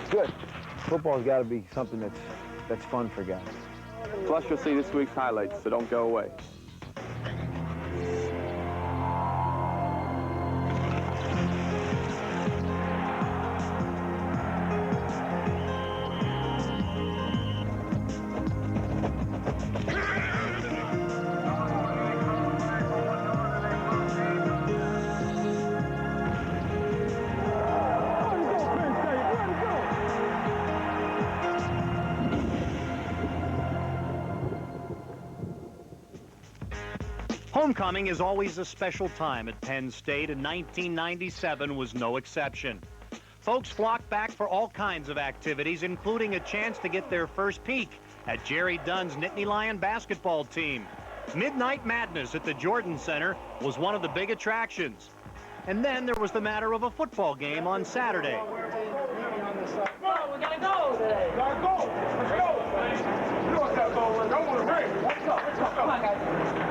Good. Football's got to be something that's fun for guys. Plus, you'll see this week's highlights, so don't go away. Homecoming is always a special time at Penn State, and 1997 was no exception. Folks flocked back for all kinds of activities, including a chance to get their first peek at Jerry Dunn's Nittany Lion basketball team. Midnight Madness at the Jordan Center was one of the big attractions. And then there was the matter of a football game on Saturday. No, we gotta go today. Gotta go. Let's go. You know what that ball was. I want to ring. Let's go. Let's go. Come on, guys.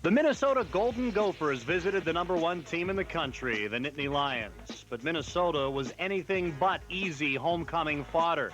The Minnesota Golden Gophers visited the #1 team in the country, the Nittany Lions. But Minnesota was anything but easy homecoming fodder.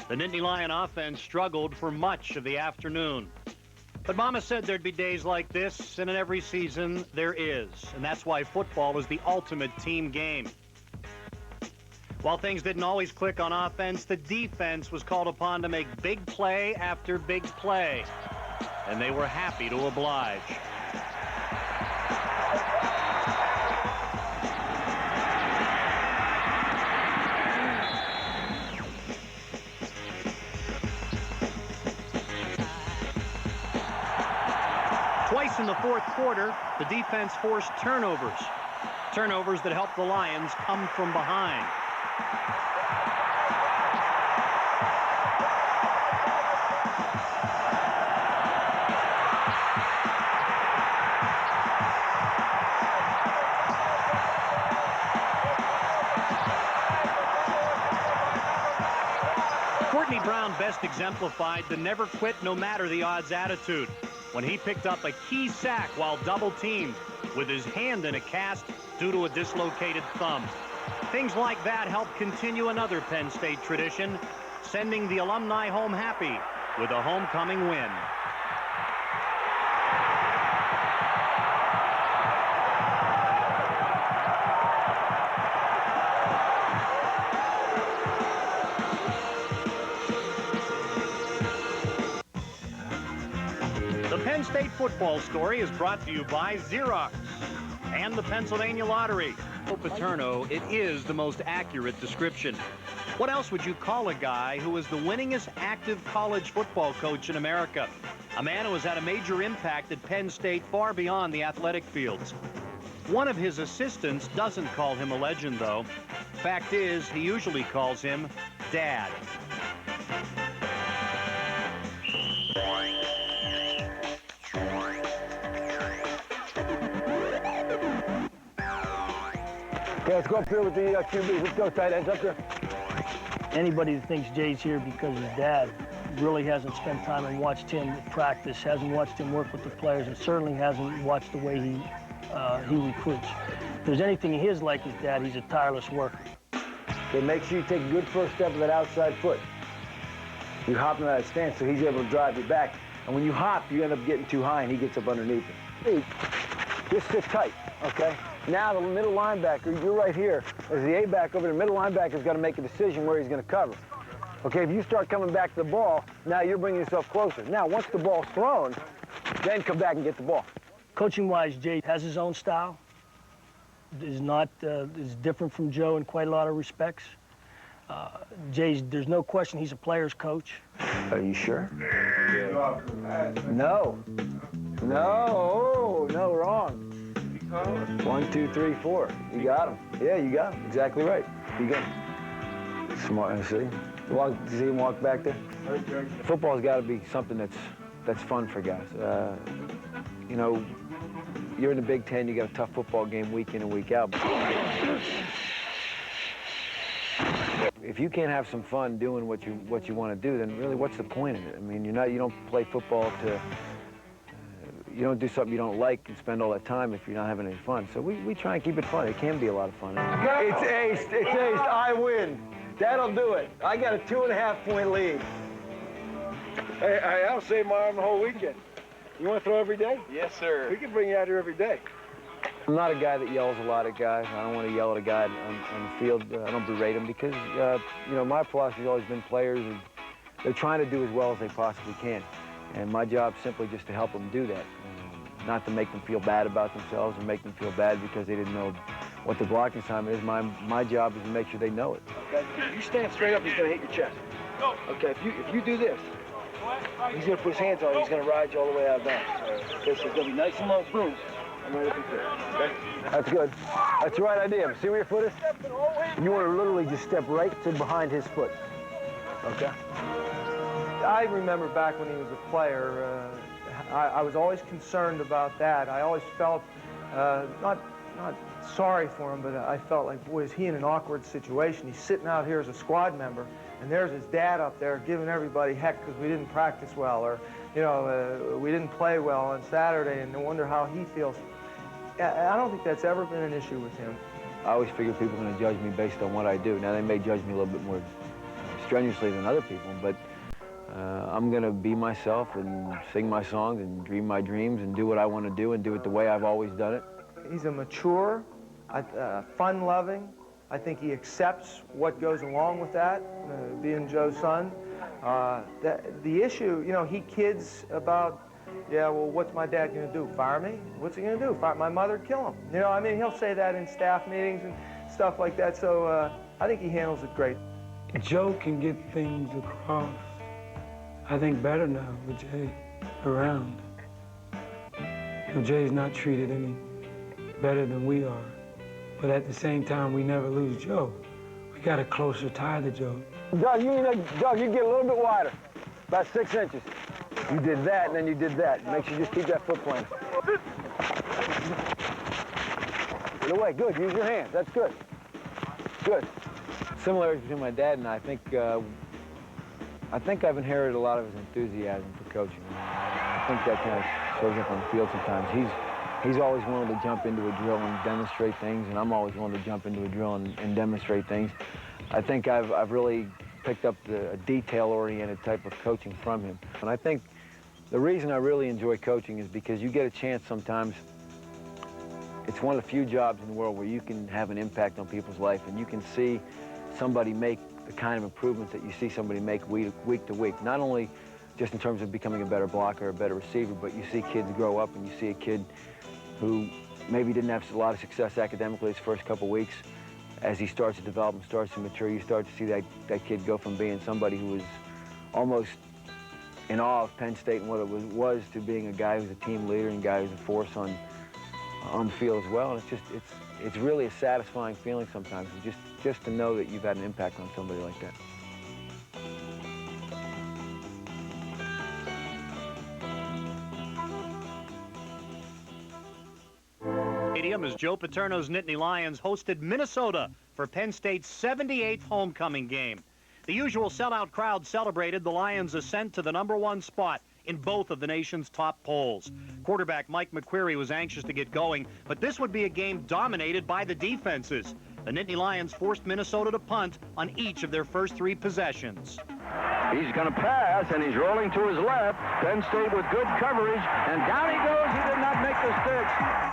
The Nittany Lion offense struggled for much of the afternoon. But Mama said there'd be days like this, and in every season there is. And that's why football is the ultimate team game. While things didn't always click on offense, the defense was called upon to make big play after big play. And they were happy to oblige. Twice in the fourth quarter, the defense forced turnovers. Turnovers that helped the Lions come from behind. Brown best exemplified the never quit no matter the odds attitude when he picked up a key sack while double teamed with his hand in a cast due to a dislocated thumb. Things like that help continue another Penn State tradition, sending the alumni home happy with a homecoming win. The Penn State football story is brought to you by Xerox and the Pennsylvania Lottery. Paterno, it is the most accurate description. What else would you call a guy who is the winningest active college football coach in America? A man who has had a major impact at Penn State far beyond the athletic fields. One of his assistants doesn't call him a legend, though. Fact is, he usually calls him Dad. Okay, let's go up here with the QB. Let's go, tight ends up there. Anybody that thinks Jay's here because his dad really hasn't spent time and watched him practice, hasn't watched him work with the players, and certainly hasn't watched the way he recruits. If there's anything he is like his dad, he's a tireless worker. Okay, make sure you take a good first step with that outside foot. You hop him out of stance so he's able to drive you back. And when you hop, you end up getting too high and he gets up underneath it. Hey, just sit tight, okay? Now the middle linebacker, you're right here. As the A-back over the middle linebacker's got to make a decision where he's going to cover. Okay, if you start coming back to the ball, now you're bringing yourself closer. Now, once the ball's thrown, then come back and get the ball. Coaching-wise, Jay has his own style. Is different from Joe in quite a lot of respects. There's no question he's a player's coach. Are you sure? No. No, no, wrong. 1, 2, 3, 4. You got him. Yeah, you got him. Exactly right. You got him. Smart, see? See him walk back there? Football's got to be something that's fun for guys. You know, you're in the Big Ten, you got a tough football game week in and week out. If if you can't have some fun doing what you want to do, then really what's the point of it? I mean, you don't play football to, you don't do something you don't like and spend all that time if you're not having any fun. So we try and keep it fun. It can be a lot of fun. It's aced. It's aced. I win. That'll do it. I got a 2.5-point lead. Hey, I'll save my arm the whole weekend. You want to throw every day? Yes, sir. We can bring you out here every day. I'm not a guy that yells a lot at guys. I don't want to yell at a guy on the field. I don't berate him because, my philosophy has always been players, they're trying to do as well as they possibly can. And my job is simply just to help them do that. Not to make them feel bad about themselves or make them feel bad because they didn't know what the blocking assignment is. My job is to make sure they know it. Okay, you stand straight up, he's going to hit your chest. Okay, if you do this, he's going to put his hands on you, he's going to ride you all the way out of bounds. Okay, so it's going to be nice and low, boom. I'm right up in there, okay? That's good. That's the right idea. See where your foot is? You want to literally just step right to behind his foot. Okay? I remember back when he was a player, I was always concerned about that. I always felt not sorry for him, but I felt like, boy, is he in an awkward situation. He's sitting out here as a squad member, and there's his dad up there giving everybody heck because we didn't practice well, or we didn't play well on Saturday, and I wonder how he feels. I don't think that's ever been an issue with him. I always figure people are going to judge me based on what I do. Now, they may judge me a little bit more strenuously than other people, but I'm going to be myself and sing my songs and dream my dreams and do what I want to do and do it the way I've always done it. He's a mature, fun-loving. I think he accepts what goes along with that, being Joe's son. The issue, he kids about, yeah, well, what's my dad going to do? Fire me? What's he going to do? Fire my mother? Kill him? He'll say that in staff meetings and stuff like that. So I think he handles it great. Joe can get things across, I think, better now with Jay around. Jay's not treated any better than we are. But at the same time, we never lose Joe. We got a closer tie to Joe. Doug, you get a little bit wider, about 6 inches. You did that, and then you did that. Make sure you just keep that foot planted. Get away, good, use your hands, that's good. Good. Similarities between my dad and I think I've inherited a lot of his enthusiasm for coaching. I think that kind of shows up on the field sometimes. He's always wanted to jump into a drill and demonstrate things, and I'm always wanted to jump into a drill and demonstrate things. I think I've really picked up a detail-oriented type of coaching from him. And I think the reason I really enjoy coaching is because you get a chance sometimes. It's one of the few jobs in the world where you can have an impact on people's life, and you can see somebody make the kind of improvements that you see somebody make week to week. Not only just in terms of becoming a better blocker or a better receiver, but you see kids grow up, and you see a kid who maybe didn't have a lot of success academically his first couple weeks. As he starts to develop and starts to mature, you start to see that kid go from being somebody who was almost in awe of Penn State and what it was to being a guy who's a team leader and a guy who's a force on the field as well. And it's really a satisfying feeling sometimes, just to know that you've had an impact on somebody like that. As Joe Paterno's Nittany Lions hosted Minnesota for Penn State's 78th homecoming game. The usual sellout crowd celebrated the Lions' ascent to the #1 spot in both of the nation's top polls. Quarterback Mike McQuarrie was anxious to get going, but this would be a game dominated by the defenses. The Nittany Lions forced Minnesota to punt on each of their first 3 possessions. He's going to pass, and he's rolling to his left. Penn State with good coverage, and down he goes. He did not make the sticks.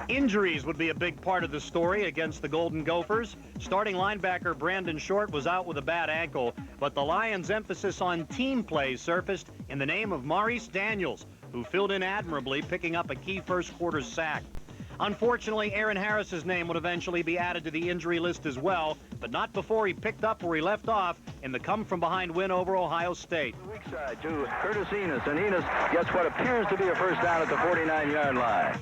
Injuries would be a big part of the story against the Golden Gophers. Starting linebacker Brandon Short was out with a bad ankle, but the Lions' emphasis on team play surfaced in the name of Maurice Daniels, who filled in admirably, picking up a key first-quarter sack. Unfortunately, Aaron Harris's name would eventually be added to the injury list as well, but not before he picked up where he left off in the come-from-behind win over Ohio State. Weak side to Curtis Enos, and Enos gets what appears to be a first down at the 49-yard line.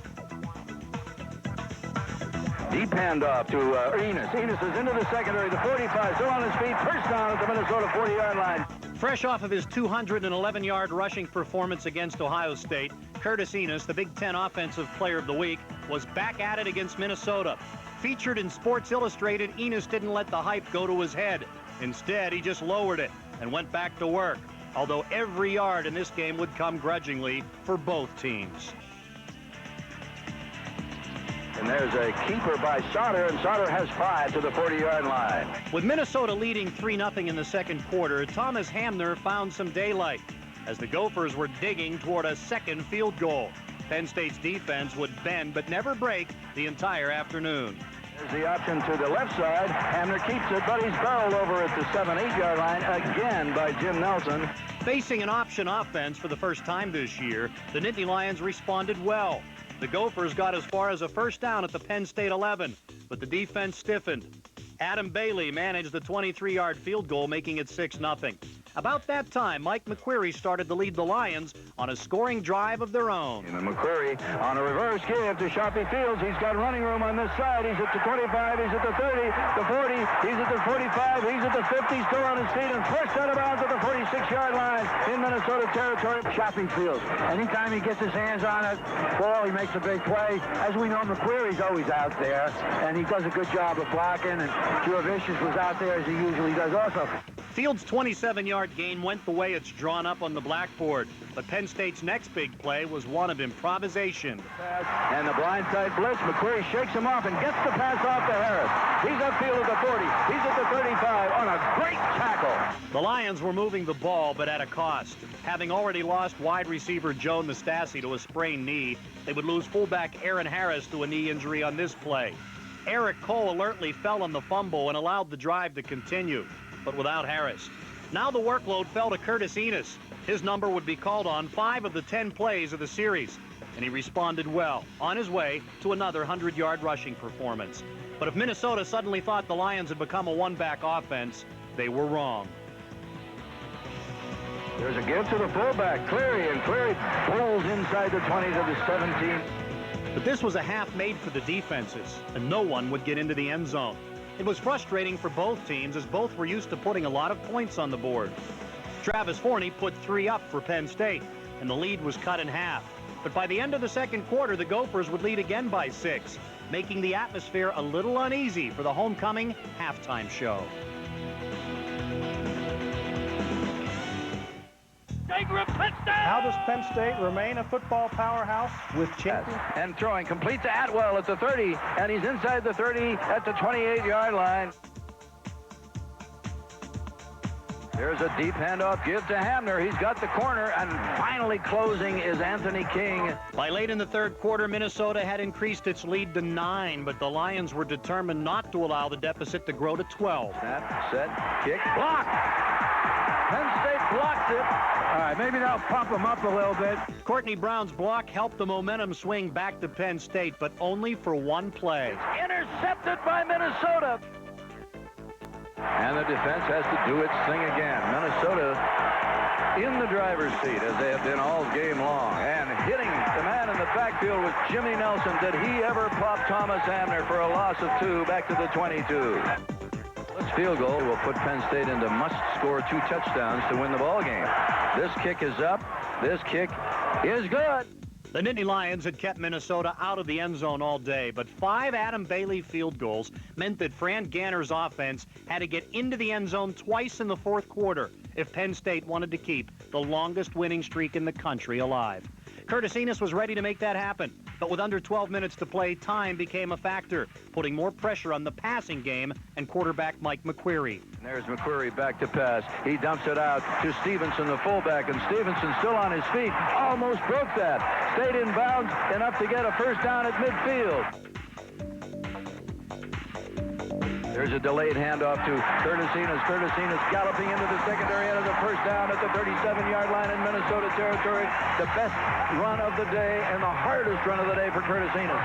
Deep handoff to Enos. Enos is into the secondary, the 45, still on his feet, first down at the Minnesota 40-yard line. Fresh off of his 211-yard rushing performance against Ohio State, Curtis Enos, the Big Ten Offensive Player of the Week, was back at it against Minnesota. Featured in Sports Illustrated, Enos didn't let the hype go to his head. Instead, he just lowered it and went back to work, although every yard in this game would come grudgingly for both teams. And there's a keeper by Sauter, and Sauter has 5 to the 40-yard line. With Minnesota leading 3-0 in the second quarter, Thomas Hamner found some daylight as the Gophers were digging toward a second field goal. Penn State's defense would bend but never break the entire afternoon. There's the option to the left side. Hamner keeps it, but he's barreled over at the 7-8-yard line again by Jim Nelson. Facing an option offense for the first time this year, the Nittany Lions responded well. The Gophers got as far as a first down at the Penn State 11, but the defense stiffened. Adam Bailey managed the 23-yard field goal, making it 6-0. About that time, Mike McQuarrie started to lead the Lions on a scoring drive of their own. And McQuarrie on a reverse give to Sharpie Fields. He's got running room on this side. He's at the 25, he's at the 30, the 40, he's at the 45, he's at the 50, still on his feet, and pushed out of bounds at the 46-yard line in Minnesota territory. Sharpie Fields. Anytime he gets his hands on it, ball, he makes a big play. As we know, McQuarrie's always out there, and he does a good job of blocking, and Jurevicius was out there as he usually does also. Fields' 27-yard gain went the way it's drawn up on the blackboard, but Penn State's next big play was one of improvisation. And the blindside blitz, McQuarrie shakes him off and gets the pass off to Harris. He's upfield at the 40, he's at the 35 on a great tackle. The Lions were moving the ball, but at a cost. Having already lost wide receiver Joe Nastasi to a sprained knee, they would lose fullback Aaron Harris to a knee injury on this play. Eric Cole alertly fell on the fumble and allowed the drive to continue, but without Harris. Now the workload fell to Curtis Enos. His number would be called on 5 of the 10 plays of the series, and he responded well, on his way to another 100-yard rushing performance. But if Minnesota suddenly thought the Lions had become a one-back offense, they were wrong. There's a give to the fullback, Cleary, and Cleary pulls inside the 20 to the 17. But this was a half made for the defenses, and no one would get into the end zone. It was frustrating for both teams, as both were used to putting a lot of points on the board. Travis Forney put 3 up for Penn State, and the lead was cut in half. But by the end of the second quarter, the Gophers would lead again by 6, making the atmosphere a little uneasy for the homecoming halftime show. How does Penn State remain a football powerhouse with champions? And throwing complete to Atwell at the 30, and he's inside the 30 at the 28-yard line. There's a deep handoff give to Hamner. He's got the corner, and finally closing is Anthony King. By late in the third quarter, Minnesota had increased its lead to 9, but the Lions were determined not to allow the deficit to grow to 12. Snap, set, kick, block! Penn State blocked it. All right, maybe that'll pump him up a little bit. Courtney Brown's block helped the momentum swing back to Penn State, but only for one play. Intercepted by Minnesota. And the defense has to do its thing again. Minnesota in the driver's seat, as they have been all game long. And hitting the man in the backfield was Jimmy Nelson. Did he ever pop Thomas Hamner for a loss of 2 back to the 22? This field goal will put Penn State into must-score 2 touchdowns to win the ball game. This kick is up. This kick is good. The Nittany Lions had kept Minnesota out of the end zone all day, but 5 Adam Bailey field goals meant that Fran Ganner's offense had to get into the end zone twice in the fourth quarter if Penn State wanted to keep the longest winning streak in the country alive. Curtis Enos was ready to make that happen, but with under 12 minutes to play, time became a factor, putting more pressure on the passing game and quarterback Mike McQuarrie. And there's McQuarrie back to pass. He dumps it out to Stevenson, the fullback, and Stevenson still on his feet. Almost broke that. Stayed in bounds, enough to get a first down at midfield. There's a delayed handoff to Curtis Enos. Curtis Enos galloping into the secondary end of the first down at the 37-yard line in Minnesota territory. The best run of the day and the hardest run of the day for Curtis Enos.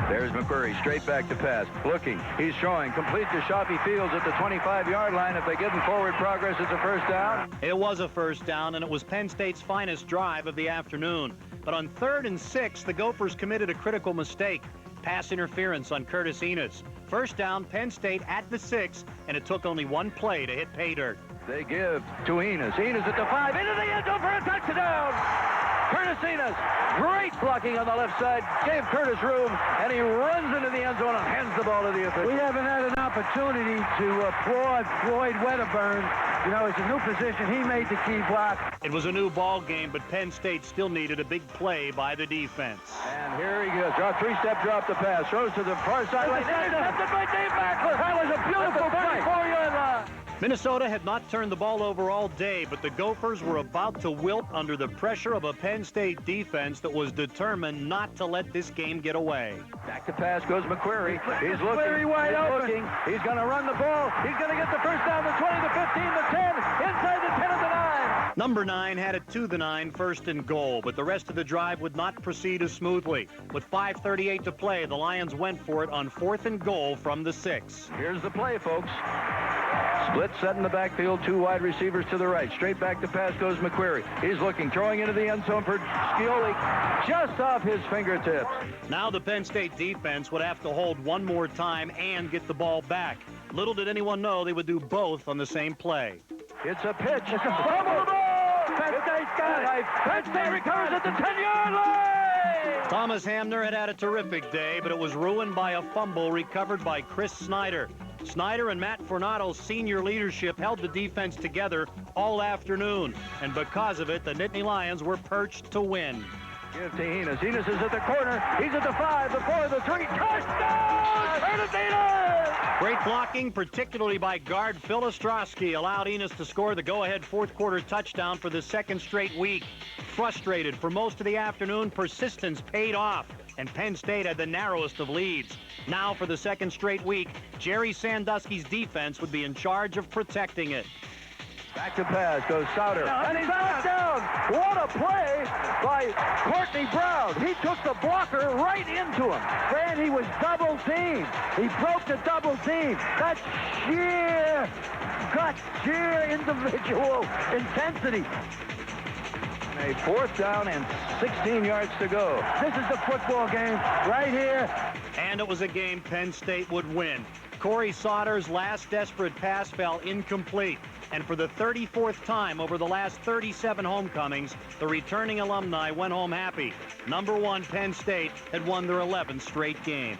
There's McQuarrie, straight back to pass. Looking, he's throwing, complete to Sharpie Fields at the 25-yard line. If they get in forward progress, it's a first down. It was a first down, and it was Penn State's finest drive of the afternoon. But on 3rd and 6, the Gophers committed a critical mistake. Pass interference on Curtis Enos. First down, Penn State at the 6, and it took only one play to hit pay dirt. They give to Enos. Enos at the 5, into the end zone for a touchdown! Curtis Enos, great blocking on the left side, gave Curtis room, and he runs into the end zone and hands the ball to the official. We haven't had an opportunity opportunity to applaud Floyd Wedderburn. You know, it's a new position. He made the key block. It was a new ball game, but Penn State still needed a big play by the defense. And here he goes. Three-step drop the pass. Throws to the far sideline. Intercepted by Dave Macklin. That was a beautiful play. 34-yard line. Minnesota had not turned the ball over all day, but the Gophers were about to wilt under the pressure of a Penn State defense that was determined not to let this game get away. Back to pass goes McQuarrie. He's looking. McQuarrie wide open. Looking. He's going to run the ball. He's going to get the first down, the 20, the 15, the 10, inside the 10 of the 9. Number 9 had it to the 9, first and goal, but the rest of the drive would not proceed as smoothly. With 5:38 to play, the Lions went for it on 4th and goal from the 6. Here's the play, folks. Split set in the backfield, 2 wide receivers to the right. Straight back to pass goes McQuarrie. He's looking, throwing into the end zone for Scioli, just off his fingertips. Now the Penn State defense would have to hold one more time and get the ball back. Little did anyone know they would do both on the same play. It's a pitch. It's a fumble ball. Penn State's got it. Penn State recovers at the 10-yard line. Thomas Hamner had a terrific day, but it was ruined by a fumble recovered by Chris Snyder. Snyder and Matt Fornado's senior leadership held the defense together all afternoon, and because of it, the Nittany Lions were perched to win. Give to Enos. Enos is at the corner. He's at the 5, the 4, the 3. Touchdown! Curtis Enos! Great blocking, particularly by guard Phil Ostrowski, allowed Enos to score the go-ahead fourth-quarter touchdown for the second straight week. Frustrated for most of the afternoon, persistence paid off, and Penn State had the narrowest of leads. Now, for the second straight week, Jerry Sandusky's defense would be in charge of protecting it. Back to pass goes Sauter, and he's knocked down. What a play by Courtney Brown. He took the blocker right into him. And he was double teamed. He broke the double team. That's sheer guts, sheer individual intensity. A 4th down and 16 yards to go. This is the football game right here. And it was a game Penn State would win. Corey Sauter's last desperate pass fell incomplete. And for the 34th time over the last 37 homecomings, the returning alumni went home happy. Number 1, Penn State had won their 11th straight game.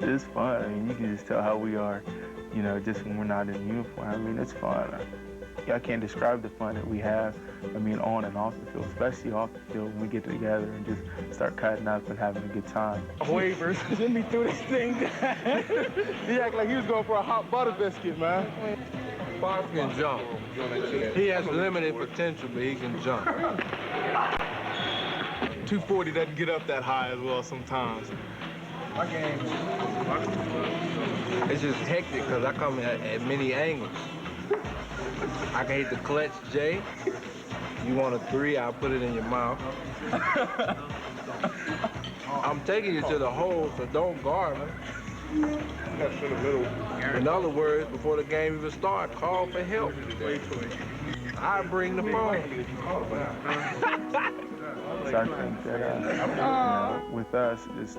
It's fun. I mean, you can just tell how we are, you know, just when we're not in uniform. I mean, it's fun. I can't describe the fun that we have, I mean, on and off the field, especially off the field when we get together and just start cutting up and having a good time. Waivers. Then he threw this thing. He acted like he was going for a hot butter biscuit, man. Bob can jump. He has limited potential, but he can jump. 240 doesn't get up that high as well sometimes. My game, it's just hectic because I come at many angles. I can hit the clutch J. You want a 3, I'll put it in your mouth. I'm taking you to the hole, so don't guard me. In other words, before the game even starts, call for help. I bring the phone. So I think that you know, with us, it's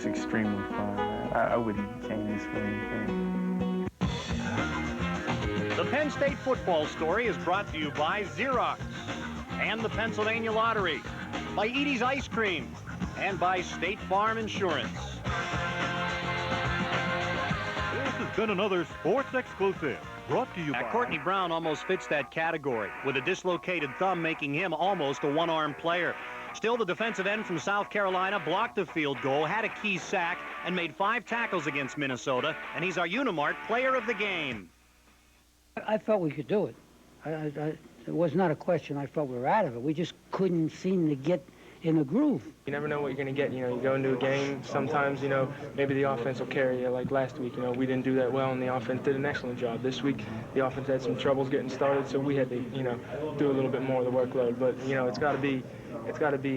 extremely fun, man. I wouldn't change this for anything. The Penn State football story is brought to you by Xerox and the Pennsylvania Lottery, by Edie's Ice Cream, and by State Farm Insurance. This has been another Sports Exclusive, brought to you by... Courtney Brown almost fits that category, with a dislocated thumb making him almost a one-arm player. Still, the defensive end from South Carolina blocked a field goal, had a key sack, and made 5 tackles against Minnesota, and he's our Unimart player of the game. I felt we could do it. It was not a question. I felt we were out of it. We just couldn't seem to get in the groove. You never know what you're going to get. You know, you go into a game, sometimes, you know, maybe the offense will carry you. Like last week, you know, we didn't do that well, and the offense did an excellent job. This week, the offense had some troubles getting started, so we had to, you know, do a little bit more of the workload. But, you know, it's got to be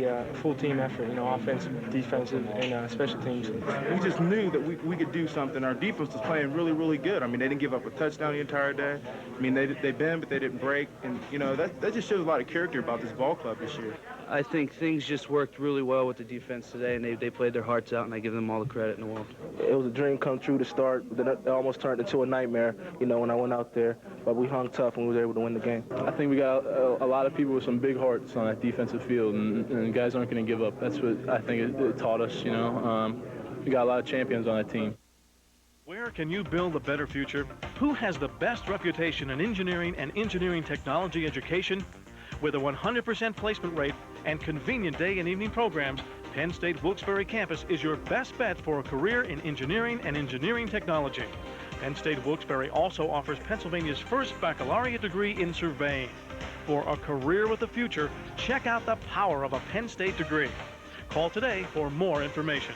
a full team effort, you know, offensive, defensive, and special teams. We just knew that we could do something. Our defense was playing really, really good. I mean, they didn't give up a touchdown the entire day. I mean, they bend, but they didn't break. And, you know, that just shows a lot of character about this ball club this year. I think things just worked really well with the defense today, and they played their hearts out, and I give them all the credit in the world. It was a dream come true to start, but then it almost turned into a nightmare, you know, when I went out there. But we hung tough and we were able to win the game. I think we got a lot of people with some big hearts on that defensive field, and guys aren't going to give up. That's what I think it taught us, you know. We got a lot of champions on that team. Where can you build a better future? Who has the best reputation in engineering and engineering technology education? With a 100% placement rate and convenient day and evening programs, Penn State Wilkes-Barre campus is your best bet for a career in engineering and engineering technology. Penn State Wilkes-Barre also offers Pennsylvania's first baccalaureate degree in surveying. For a career with a future, check out the power of a Penn State degree. Call today for more information.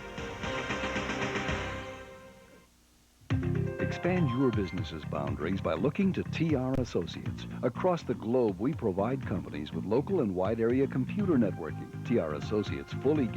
Expand your business's boundaries by looking to TR Associates. Across the globe, we provide companies with local and wide area computer networking. TR Associates fully